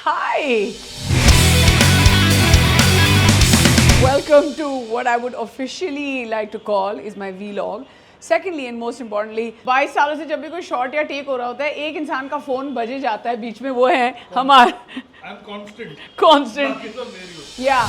Hi! Welcome to what I would officially like to call is my vlog. Secondly and most importantly, 22 सालों से जब भी कोई shot या टेक हो रहा होता है, एक इंसान का फोन बजे जाता है बीच में, वो है हमारा constant. Yeah.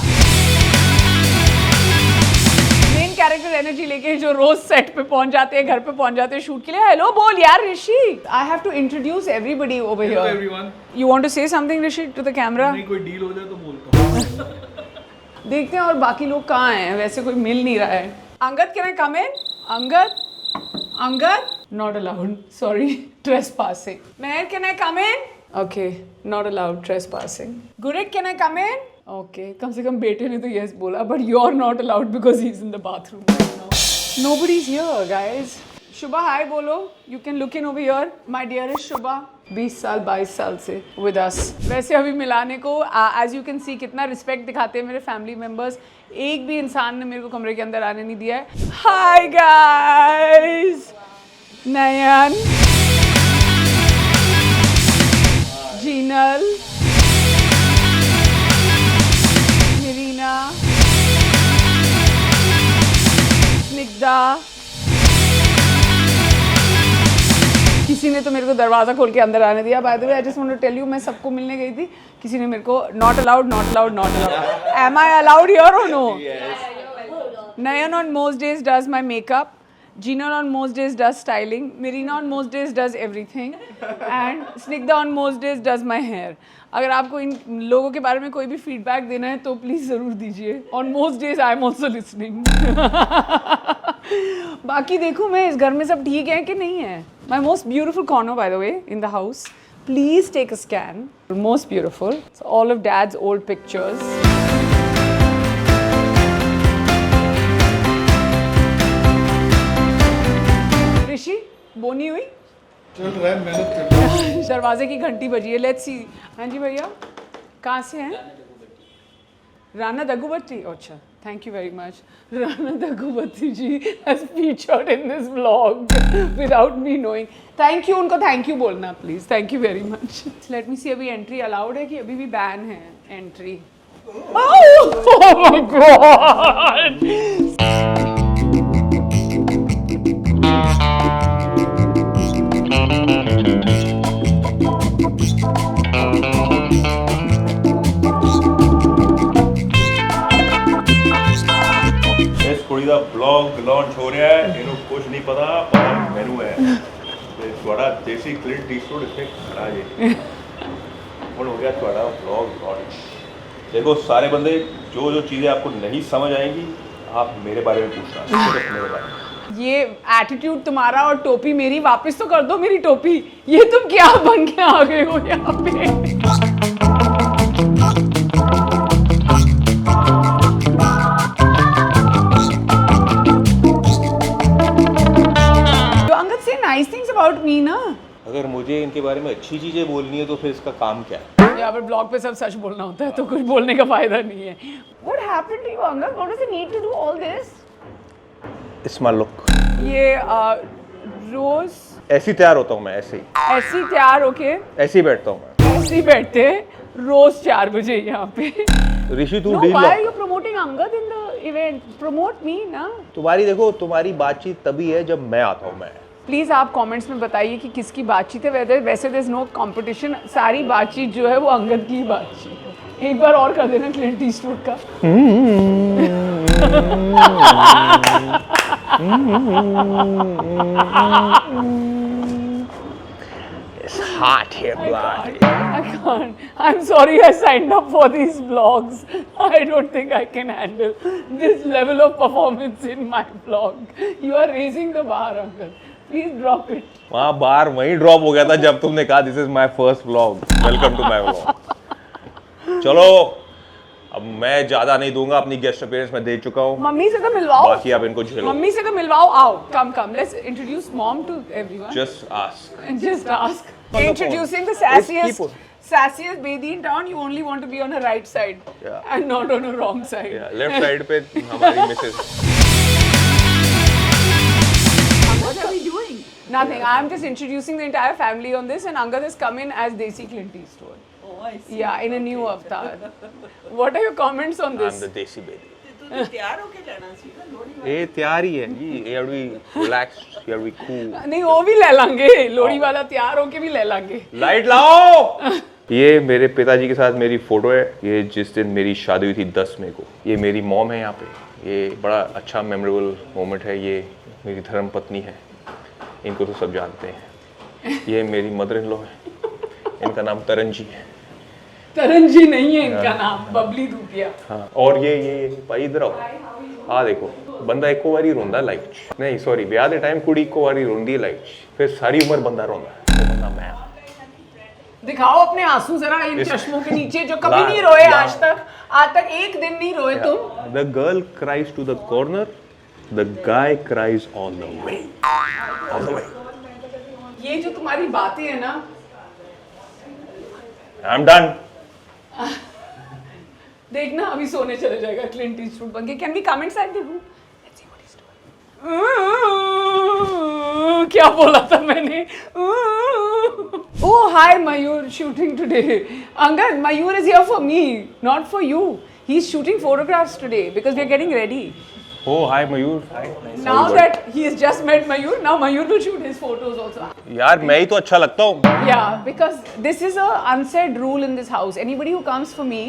Main character energy लेके जो रोज सेट पे पहुंच जाते हैं, घर पे पहुंच जाते हैं शूट के लिए. हेलो बोल यार Rishi. I have to introduce everybody over here. Hello everyone. You want to say something Rishi to the camera? नहीं, कोई डील हो जाए तो बोलता हूं. देखते हैं और बाकी लोग कहाँ हैं, वैसे कोई मिल नहीं रहा है. Angad can I come in? Angad not allowed, sorry, trespassing. Mehar can I come in? Okay, not allowed, trespassing. Gurik can I come in? Okay, कम से कम बेटे ने तो यस बोला, but you are not allowed because he is in the bathroom right now. Nobody is here guys. Shubha hi बोलो. You can look in over here. My dearest Shubha, 20 साल 22 साल से विद अस. वैसे अभी मिलाने को एज यू कैन सी कितना respect दिखाते हैं मेरे फैमिली मेम्बर्स. एक भी इंसान ने मेरे को कमरे के अंदर आने नहीं दिया है. Hi guys. नयन, जीनल, मिरीना, स्निग्धा. किसी ने तो मेरे को दरवाज़ा खोल के अंदर आने दिया. By the way I just want to tell you, मैं सबको मिलने गई थी, किसी ने मेरे को not allowed, not allowed, not allowed. Am I allowed here और no? Nayan on most days does my makeup. Gina on most days does styling. Mirina on most days does everything. And Snigdha on most days does my hair. अगर आपको इन लोगों के बारे में कोई भी feedback देना है तो प्लीज़ ज़रूर दीजिए. On most days I am also listening. बाकी देखो मैं इस घर में सब ठीक है कि नहीं है. My most beautiful corner by the way in the house. Please take a scan. Most beautiful. It's all of Dad's old pictures. ऋषि बोनी हुई चल रहा है, मेहनत कर रहा है. दरवाजे की घंटी बजी है. Let's see. हाँ जी भैया, कहाँ से हैं? राना दग्गुबत्ती. अच्छा, thank you very much. Rana Daggubati ji has featured in this vlog without me knowing. Thank you. उनको थैंक यू बोलना please. Thank you very much. Let me see, अभी एंट्री अलाउड है कि अभी भी बैन है एंट्री? Oh my God. ਕੁੜੀ ਦਾ vlog launch ਹੋ ਰਿਹਾ ਹੈ. ਇਹਨੂੰ ਕੁਝ ਨਹੀਂ ਪਤਾ, ਪਰ ਮੈਨੂੰ ਹੈ. ਤੇ ਤੁਹਾਡਾ ਦੇਸੀ ਕਲਿੰਟ ਈਸਟਵੁੱਡ ਇੱਥੇ ਖੜਾ ਜੇ. ਹੁਣ हो गया ਤੁਹਾਡਾ ਵਲੌਗ ਲਾਂਚ. देखो सारे बंदे जो जो चीज़ें आपको नहीं समझ आएंगी आप मेरे बारे में पूछना, सिर्फ मेरे बारे में. ये एटीट्यूड तुम्हारा और टोपी मेरी, वापस तो कर दो मेरी टोपी. ये तुम क्या बन के आ गए हो यहाँ पे? तो अंगद से नाइस थिंग्स अबाउट मी ना. अगर मुझे इनके बारे में अच्छी चीज़ें बोलनी है तो फिर इसका काम क्या है? यहाँ पर ब्लॉग पे सब सच बोलना होता है तो कुछ बोलने का फायदा नहीं है. What happened to you, Angad? What does it need to do all this? It's my look. ये रोज ऐसे ही तैयार होता हूँ मैं, ऐसे ही. ऐसी तैयार होके ऐसे ही बैठता हूँ मैं. ऐसे ही बैठते रोज 4 बजे यहाँ पे. ऋषि तू No, deal why low. are you promoting Angad in the event? Promote me ना. तुम्हारी देखो, तुम्हारी बातचीत तभी है जब मैं आता हूँ. मैं प्लीज़ आप कमेंट्स में बताइए कि किसकी बातचीत है. वैसे देयर इज नो कंपटीशन. सारी बातचीत जो है वो अंगद की ही बातचीत है. एक बार और कर देना क्लिंट ईस्टवुड का. It's hot here, blood. I can't. I'm sorry I signed up for these vlogs. I don't think I can handle this level of performance in my vlog. You are raising the bar, Angad. Please drop it. वहाँ बार वहीं drop हो गया था जब तुमने कहा this is my first vlog, welcome to my vlog. चलो अब मैं ज्यादा नहीं दूंगा, अपनी गेस्ट अपीयरेंस मैं दे चुका हूँ. मम्मी से तो मिलवाओ. बाकी आप इनको झेलो. मम्मी से तो मिलवाओ. आओ, कम. Let's introduce mom to everyone. Just ask. And just ask. phone. Introducing the Keep sassiest baby in town. You only want to be on her right side. Yeah. And not on her wrong side. Left side पे हमारी Mrs. What are we doing? Nothing. I'm just introducing the entire family on this, and Angad has come in as Desi Clint Eastwood. Oh, I see. Yeah, in a new avatar. What are your comments on I'm this? the desi baby. ਤੇ ਤੂੰ ਤਿਆਰ ਹੋ ਕੇ ਲੈਣਾ ਸੀ ਨਾ ਲੋਹੜੀ ਇਹ ਤਿਆਰ ਹੀ ਹੈ ਜੀ ਇਹ have to be relaxed you have to be cool नहीं वो भी ले लांगे लोहड़ी वाला तैयार होके भी ले लांगे लाइट लाओ ये मेरे पिताजी के साथ मेरी फोटो है ये जिस दिन मेरी शादी हुई थी 10 मई को ये मेरी मॉम है यहाँ पे ये बड़ा अच्छा मेमोरेबल मोमेंट है ये मेरी धर्म पत्नी है इनको तो सब जानते हैं ये मेरी मदर इन लॉ है इनका नाम तरन जी है तरन जी नहीं है इनका नाम बबली धूपिया हाँ और ये भाई इधर आओ आ देखो ਬੰਦਾ ਇੱਕੋ ਵਾਰੀ ਰੋਂਦਾ ਲਾਈਫ 'ਚ ਨਹੀਂ ਸੌਰੀ ਵਿਆਹ ਦੇ ਟਾਈਮ ਕੁੜੀ ਇੱਕੋ ਵਾਰੀ ਰੋਂਦੀ ਹੈ ਲਾਈਫ 'ਚ ਫਿਰ ਸਾਰੀ ਉਮਰ ਬੰਦਾ ਰੋਂਦਾ ਉਹ ਬੰਦਾ ਮੈਂ दिखाओ अपने आंसू जरा इन इस- चश्मों के नीचे जो कभी ला- नहीं रोए ला- आज तक एक दिन नहीं रोए तुम the girl cries to the corner the guy cries on the way ये जो तुम्हारी बातें है ना आई एम डन देखना अभी सोने चले जाएगा क्लिंट ईस्टवुड बन के can we come inside the room क्या बोला था मैंने oh hi Mayur shooting today Angad Mayur is here for me not for you he is shooting photographs today because we are getting ready oh hi Mayur hi now that he has just met Mayur now Mayur will shoot his photos also यार मैं ही तो अच्छा लगता हूँ yeah because this is a unsaid rule in this house anybody who comes for me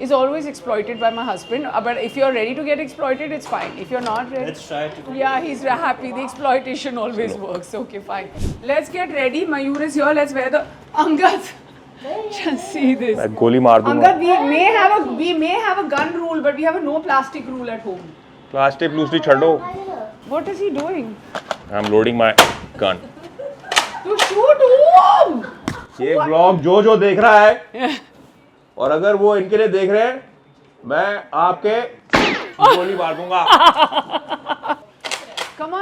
is always exploited by my husband but if you're ready to get exploited it's fine if you're not ready Let's try to. yeah he's happy the exploitation always works okay fine let's get ready Mayur is here let's wear the Angad just see this मैं गोली मार दूंगा Angad we may have a gun rule but we have a no plastic rule at home plastic प्लूस्टिक छोड़ो what is he doing I am loading my gun to shoot whom ये blog जो देख रहा है और अगर वो इनके लिए देख रहे हैं मैं आपके गोली मार दूंगा Come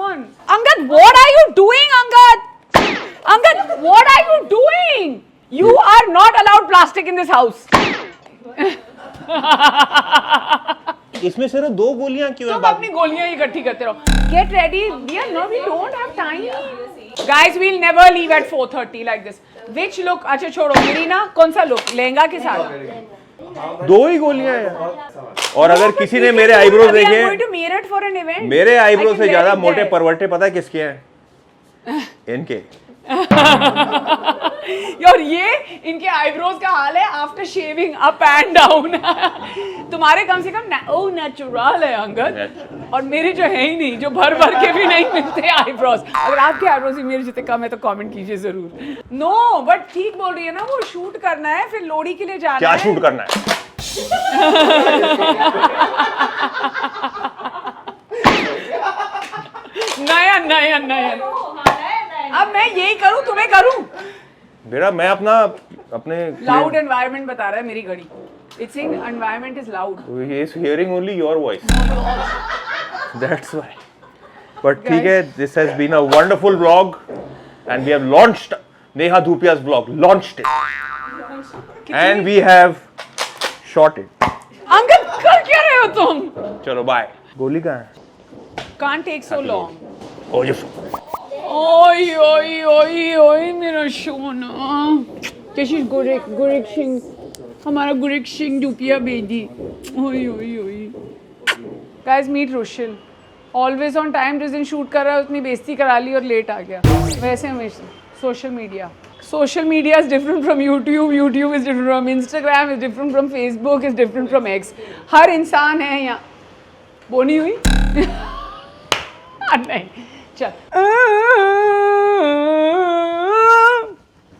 on. Angad, what are you doing, Angad? Angad, what are you doing? You are not allowed plastic in this house. इसमें सिर्फ 2 गोलियां क्यों तुम अपनी गोलियां ही इकट्ठी करते रहो. Get ready. We don't have time. Guys, we'll never leave at 4:30 like this. Which look? अच्छा छोड़ो. मीरीना, कौन सा look? लहंगा के साथ. 2 ही गोलियां हैं और अगर किसी ने मेरे आईब्रोज We are देखे going to Meerut for an event. मेरे I आईब्रो can से wear ज्यादा it मोटे there. परवट्टे पता है किसके हैं इनके और ये इनके आईब्रोज का हाल है after shaving up and down तुम्हारे कम से कम नेचुरल है अंगद और मेरे जो है ही नहीं जो भर के भी नहीं मिलते आईब्रोज अगर आपके आईब्रोज भी मेरे जितने कम है तो कमेंट कीजिए जरूर नो बट ठीक बोल रही है ना वो शूट करना है फिर लोहड़ी के लिए जाना क्या है शूट करना है नयन अब मैं यही करूं तुम्हें करूं बेटा मैं अपने लाउड एनवायरनमेंट बता रहा है मेरी घड़ी it's saying environment is loud he is hearing only your voice that's why but ठीक है this has been a wonderful vlog and we have launched Neha Dhupia's vlog launched it and we have shot it Angad कर क्या रहे हो तुम चलो bye गोली कहाँ है can't take so long oh you ओए मेरा सोना कैसी गुरिक सिंह हमारा गुरिक सिंह डुपिया बेदी ओए guys meet Rushil always on time जिस दिन शूट कर रहा है उतनी बेइज्जती करा ली और लेट आ गया वैसे हमेशा social media is different from YouTube is different from Instagram is different from Facebook is different from X हर इंसान है यहाँ बोनी हुई नहीं चल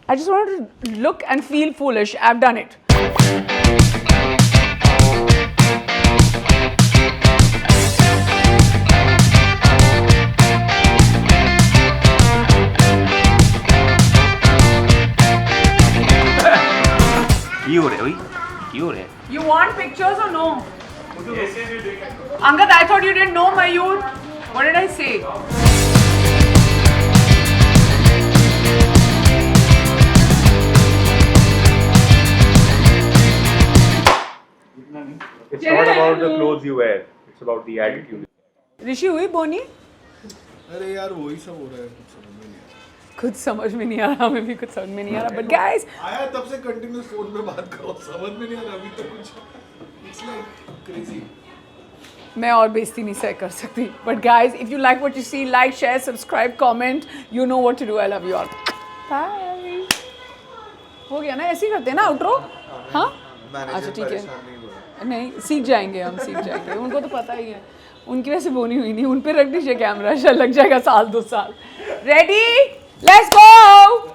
I just wanted to look and feel foolish. I've done it. You want pictures or no? Angad, I thought you didn't know Mayur. What did I say? it's not about the clothes you wear it's about the attitude ऋषि हुई बोनी अरे यार वही सब हो रहा है कुछ समझ में नहीं आ रहा। खुद समझ में नहीं आ रहा, हमें भी कुछ समझ में नहीं आ रहा, बट गाइस आया तब से कंटिन्यूस फोन पे बात करो, समझ में नहीं आ रहा अभी तो कुछ, इट्स लाइक क्रेजी। मैं और बेइज्जती नहीं सह कर सकती, but guys if you like what you see, like share subscribe comment, you know what to do. I love you all, bye. हो गया ना, ऐसे ही करते हैं ना आउटरो? हाँ अच्छा ठीक है, नहीं सीख जाएंगे हम, सीख जाएंगे, उनको तो पता ही है, उनकी वैसे बोनी हुई नहीं, उन पे रख दीजिए कैमरा, शायद लग जाएगा 1-2 साल। Ready, let's go.